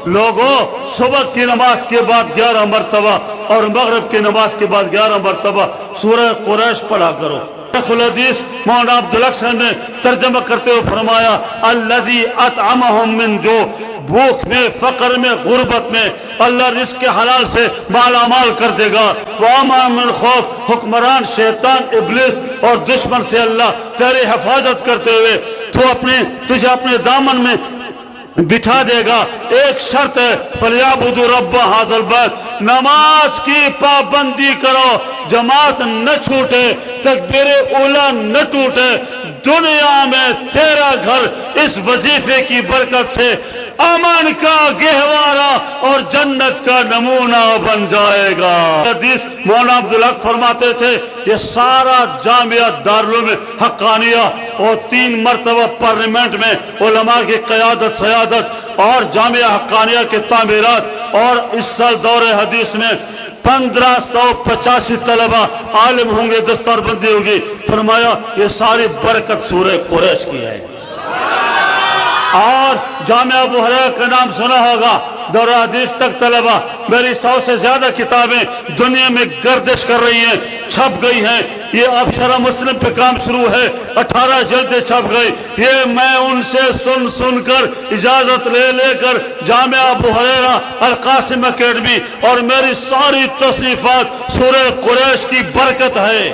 لوگوں صبح کی نماز کے بعد 11 مرتبہ اور مغرب کی نماز کے بعد 11 مرتبہ سورہ قریش پڑھا کرو۔ شیخ الحدیث مولانا عبدالحسن نے ترجمہ کرتے ہوئے فرمایا الذی اطعمہم من جو، بھوک میں، فقر میں، غربت میں اللہ رزق کے حلال سے مالا مال کر دے گا۔ وَأَمَنَ مِنْ خوف، حکمران شیطان ابلیس اور دشمن سے اللہ تیری حفاظت کرتے ہوئے تجھے اپنے دامن میں بٹھا دے گا۔ ایک شرط ہے فَلْيَعْبُدُوا رَبَّ هَذَا الْبَيْتِ، نماز کی پابندی کرو، جماعت نہ چھوٹے، تکبیر اولیٰ نہ ٹوٹے، دنیا میں تیرا گھر اس وظیفے کی برکت سے امن کا گہوارہ اور جنت کا نمونہ بن جائے گا۔ حدیث مولانا عبدالحق فرماتے تھے یہ سارا جامعہ دارالعلوم حقانیہ اور 3 مرتبہ پارلیمنٹ میں علماء کی قیادت سیادت اور جامعہ حقانیہ کے تعمیرات، اور اس سال دور حدیث میں 1585 طلبہ عالم ہوں گے، دستار بندی ہوگی۔ فرمایا یہ ساری برکت سورہ قریش کی ہے۔ اور جامعہ ابو ہریرہ کا نام سنا ہوگا، دور حدیث تک طلبہ، میری 100 سے زیادہ کتابیں دنیا میں گردش کر رہی ہیں، چھپ گئی ہیں۔ یہ اب شرح مسلم پہ کام شروع ہے، 18 جلدیں چھپ گئی۔ یہ میں ان سے سن کر اجازت لے کر جامعہ ابو ہریرہ القاسم اکیڈمی، اور میری ساری تصنیفات سورہ قریش کی برکت ہے۔